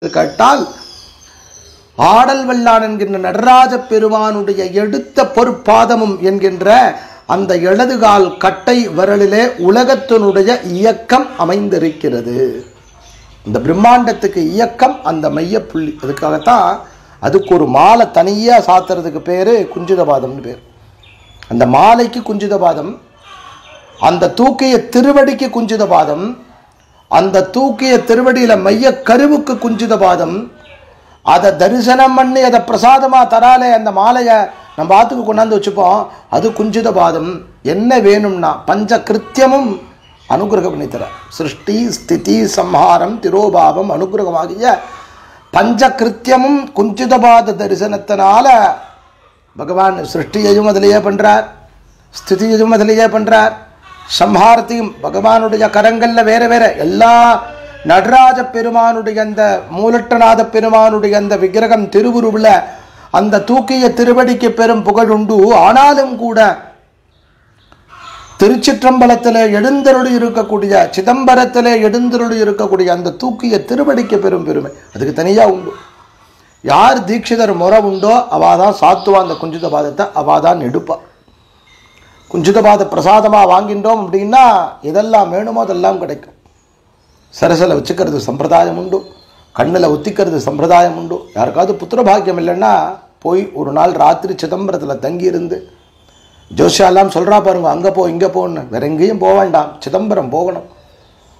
கேட்டால் ஆடல் வல்லான் என்கின்ற நடராஜ பெருமானுடைய எடுத்த பொற்பாதமும் என்கின்ற அந்த இடதுகால் கட்டை விரலிலே உலகத்தினுடைய இயக்கம் அமைந்திருக்கிறது. இந்த பிரம்மாண்டத்துக்கு இயக்கம் அந்த மைய புள்ளி. அதுக்காகத்தான் அதுக்கு ஒரு மாலை தனியாக சாத்துறதுக்கு பேர் குஞ்சிதபாதம்னு பேர். அந்த மாலைக்கு குஞ்சிதபாதம், அந்த தூக்கிய திருவடிக்கு குஞ்சிதபாதம், அந்த தூக்கிய திருவடியில் மைய கருவுக்கு குஞ்சிதபாதம். அதை தரிசனம் பண்ணி அதை பிரசாதமாக தராலே அந்த மாலையை நம்ம ஆத்துக்கு கொண்டாந்து வச்சுப்போம். அது குஞ்சிதபாதம். என்ன வேணும்னா பஞ்ச கிருத்தியமும் அனுகிரகம் பண்ணி தர. சிருஷ்டி ஸ்திதி சம்ஹாரம் திரோபாவம் அனுகிரகமாகிய பஞ்ச கிருத்தியமும் குஞ்சிதபாத தரிசனத்தினால பகவான் சிருஷ்டியையும் அதிலேயே பண்ணுறார், ஸ்திதியையும் அதிலேயே பண்ணுறார், சம்ஹாரத்தையும் பகவானுடைய கரங்களில் வேற வேற எல்லா நடராஜ பெருமானுடைய அந்த மூலட்டநாத பெருமானுடைய அந்த விக்கிரகம் திருவுருவில் அந்த தூக்கிய திருவடிக்கு பெரும் புகழ் உண்டு. ஆனாலும் கூட திருச்சிற்றம்பலத்தில் எழுந்தருளி இருக்கக்கூடிய சிதம்பரத்தில் எழுந்தருளி இருக்கக்கூடிய அந்த தூக்கிய திருவடிக்கு பெரும் பெருமை அதுக்கு தனியாக உண்டு. யார் தீட்சிதர் முறை உண்டோ அவாதான் சாத்துவா அந்த குஞ்சிதபாதத்தை, அவாதான் எடுப்பா. குஞ்சிதபாத பிரசாதமாக வாங்கின்றோம் அப்படின்னா எதெல்லாம் வேணுமோ அதெல்லாம் கிடைக்கும். சரசில் வச்சுக்கிறது சம்பிரதாயம் உண்டு, கண்ணில் ஒத்திக்கிறது சம்பிரதாயம் உண்டு. யாருக்காவது புத்திரபாகியம் இல்லைன்னா போய் ஒரு நாள் ராத்திரி சிதம்பரத்தில் தங்கியிருந்து ஜோஷியாலாம் சொல்கிறா பாருங்க, அங்கே போ இங்கே போன்னு. வேற எங்கேயும் போக வேண்டாம், சிதம்பரம் போகணும்.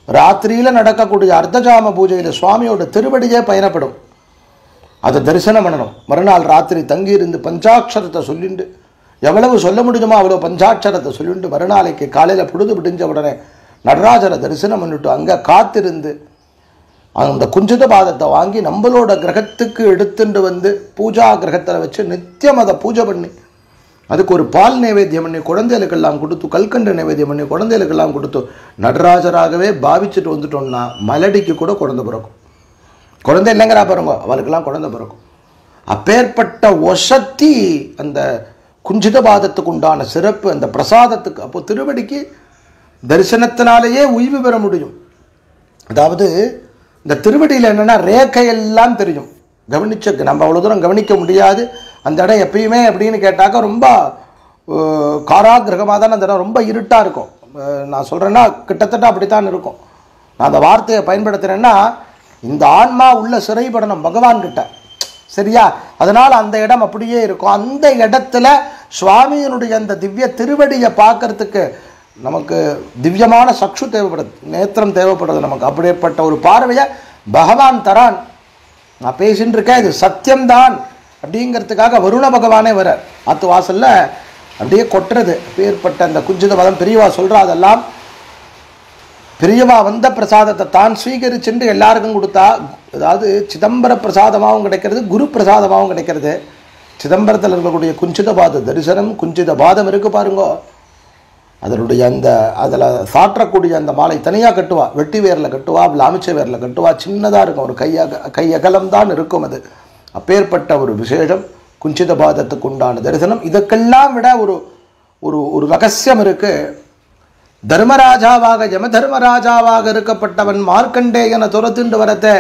ராத்திரியில் நடக்கக்கூடிய அர்த்தஜாம பூஜையில் சுவாமியோட திருவடியே பயணப்படும். அதை தரிசனம் பண்ணணும். மறுநாள் ராத்திரி தங்கியிருந்து பஞ்சாட்சரத்தை சொல்லிண்டு எவ்வளவு சொல்ல முடியுமோ அவ்வளோ பஞ்சாட்சரத்தை சொல்லிட்டு மறுநாளைக்கு காலையில் பொழுது விடிஞ்ச உடனே நடராஜரை தரிசனம் பண்ணிட்டு அங்கே காத்திருந்து அந்த குஞ்சிதபாதத்தை வாங்கி நம்மளோட கிரகத்துக்கு எடுத்துட்டு வந்து பூஜா கிரகத்தில் வச்சு நித்தியம் அதை பூஜை பண்ணி அதுக்கு ஒரு பால் நைவேத்தியம் பண்ணி குழந்தைகளுக்கெல்லாம் கொடுத்து, கல்கண்டு நைவேத்தியம் பண்ணி குழந்தைகளுக்கெல்லாம் கொடுத்து நடராஜராகவே பாவிச்சுட்டு வந்துட்டோம்னா மலடிக்கு கூட குழந்தை பிறக்கும். குழந்தை இல்லைங்கிறா பாருங்க, அவளுக்கெல்லாம் குழந்தை பிறக்கும். அப்பேற்பட்ட ஒசத்தி அந்த குஞ்சிதபாதத்துக்கு உண்டான சிறப்பு அந்த பிரசாதத்துக்கு. அப்போ திருவடிக்கு தரிசனத்தினாலேயே உய்வு பெற முடியும். அதாவது இந்த திருவடியில் என்னென்னா ரேகையெல்லாம் தெரியும். நம்ம அவ்வளோ தூரம் கவனிக்க முடியாது. அந்த இடம் எப்பயுமே அப்படின்னு கேட்டாக்கா ரொம்ப காராகிரகமாக தான் அந்த இடம் ரொம்ப இருட்டாக இருக்கும். நான் சொல்கிறேன்னா கிட்டத்தட்ட அப்படித்தான் இருக்கும். நான் அந்த வார்த்தையை பயன்படுத்துகிறேன்னா இந்த ஆன்மா உள்ள சிறைப்படணும் பகவான்கிட்ட, சரியா? அதனால் அந்த இடம் அப்படியே இருக்கும். அந்த இடத்துல சுவாமியினுடைய அந்த திவ்ய திருவடியை பார்க்கறதுக்கு நமக்கு திவ்யமான சக்ஷு தேவைப்படுது, நேத்திரம் தேவைப்படுது நமக்கு. அப்படிப்பட்ட ஒரு பார்வையை பகவான் தரான். நான் பேசின்னு இருக்கேன், இது சத்தியம்தான் அப்படிங்கிறதுக்காக வருண பகவானே வர ஆத்து வாசலில் அப்படியே கொட்டுறது. அப்பேற்பட்ட அந்த குஞ்சிதபாதம் பெரியவா சொல்கிறா. அதெல்லாம் பெரியவா வந்த பிரசாதத்தை தான் ஸ்வீகரிச்சுட்டு எல்லாருக்கும் கொடுத்தா. அதாவது சிதம்பர பிரசாதமாகவும் கிடைக்கிறது, குரு பிரசாதமாகவும் கிடைக்கிறது. சிதம்பரத்தில் இருக்கக்கூடிய குஞ்சிதபாத தரிசனம், குஞ்சிதபாதம் இருக்கு பாருங்கோ, அதனுடைய அந்த அதில் சாற்றக்கூடிய அந்த மாலை தனியாக கட்டுவா, வெட்டி வேரில் கட்டுவா, லாமிச்சை வேரில் கட்டுவா, சின்னதாக இருக்கும், ஒரு கையகலம்தான் இருக்கும். அது அப்பேற்பட்ட ஒரு விசேஷம் குஞ்சிதபாதத்துக்கு உண்டான தரிசனம். இதற்கெல்லாம் விட ஒரு ஒரு ஒரு ரகசியம் இருக்கு. தர்மராஜாவாக யம தர்மராஜாவாக இருக்கப்பட்டவன் மார்க்கண்டேயனை துரத்துண்டு வரத்தை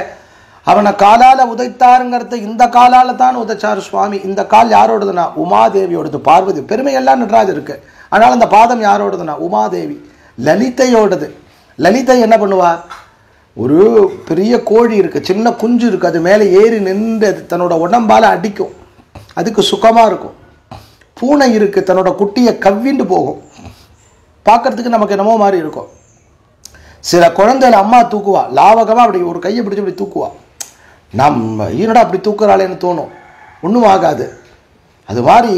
அவனை காலால் உதைத்தாருங்கிறத இந்த காலால் தான் உதைச்சார் சுவாமி. இந்த கால் யாரோடதுன்னா உமாதேவியோடது. பார்வதி பெருமையெல்லாம் நடராஜ் இருக்கு. ஆனால் அந்த பாதம் யாரோடதுன்னா உமாதேவி, லலிதையோடது. லலிதை என்ன பண்ணுவா, ஒரு பெரிய கோழி இருக்கு, சின்ன குஞ்சு இருக்கு, அது மேலே ஏறி நின்று தன்னோட உடம்பால் அடிக்கும், அதுக்கு சுகமாக இருக்கும். பூனை இருக்கு, தன்னோட குட்டியை கவ்விண்டு போகும், பார்க்கறதுக்கு நமக்கு என்னமோ மாதிரி இருக்கும். சில குழந்தையில அம்மா தூக்குவா, லாவகமாக அப்படி ஒரு கையை பிடிச்சி அப்படி தூக்குவா. நம்ம ஈனடா அப்படி தூக்குறாளேன்னு தோணும், ஒன்றும் ஆகாது. அது மாதிரி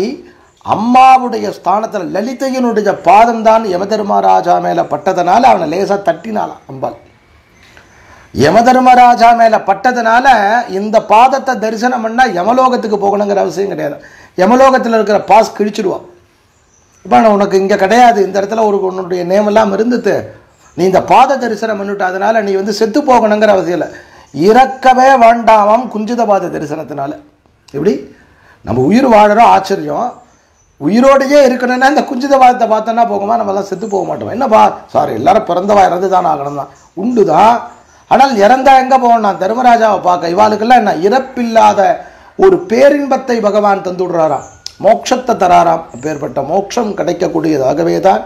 அம்மாவுடைய ஸ்தானத்தில் லலிதையினுடைய பாதம் தான் யமதர்மராஜா மேலே பட்டதனால அவனை லேசாக தட்டினாலாம் அம்பாள். யமதர்மராஜா மேலே பட்டதுனால இந்த பாதத்தை தரிசனம் பண்ணால் யமலோகத்துக்கு போகணுங்கிற அவசியம் கிடையாது. யமலோகத்தில் இருக்கிற பாஸ் கிழிச்சிடுவான். இப்போ நான் உனக்கு இங்கே கிடையாது, இந்த இடத்துல ஒரு உன்னுடைய நேமெல்லாம் இருந்துட்டு நீ இந்த பாத தரிசனம் பண்ணிவிட்டு அதனால் நீ செத்து போகணுங்கிற அவசியம் இல்லை. இறக்கவே வேண்டாமாம் குஞ்சிதபாத தரிசனத்தினால. எப்படி நம்ம உயிர் வாழறோம், ஆச்சரியம். உயிரோடையே இருக்கணும்னா இந்த குஞ்சிதபாதத்தை பார்த்தோன்னா போகுமா? நம்மலாம் செத்து போக மாட்டோம். என்னப்பா சார் எல்லாரும் பிறந்தவா இறந்து தான் ஆகணும் தான் உண்டு தான். ஆனால் இறந்தா எங்க போகணும்? தர்மராஜாவை பார்க்க. இவாளுக்கெல்லாம் என்ன, இறப்பில்லாத ஒரு பேரின்பத்தை பகவான் தந்து விடுறாராம், மோட்சத்தை தராராம். அப்பேற்பட்ட மோட்சம் கிடைக்கக்கூடியதாகவே தான்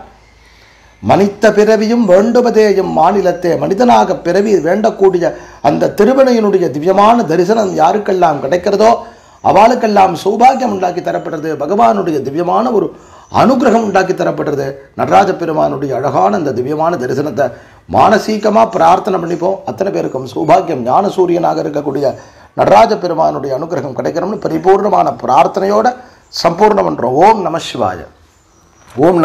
மனித பிறவியும் வேண்டுவதேயும் மாநிலத்தே, மனிதனாக பிறவி வேண்டக்கூடிய அந்த திருவனையினுடைய திவ்யமான தரிசனம் யாருக்கெல்லாம் கிடைக்கிறதோ அவளுக்கெல்லாம் சௌபாகியம் உண்டாக்கி தரப்படுறது. பகவானுடைய திவ்யமான ஒரு அனுகிரகம் உண்டாக்கி தரப்படுறது. நடராஜ பெருமானுடைய அழகான அந்த திவ்யமான தரிசனத்தை மானசீகமாக பிரார்த்தனை பண்ணிப்போம். அத்தனை பேருக்கும் சௌபாகியம், ஞான சூரியனாக இருக்கக்கூடிய நடராஜ பெருமானுடைய அனுகிரகம் கிடைக்கணும்னு பரிபூர்ணமான பிரார்த்தனையோட சம்பூர்ணம் பண்றோம். ஓம் நம சிவாய. ஓம் நம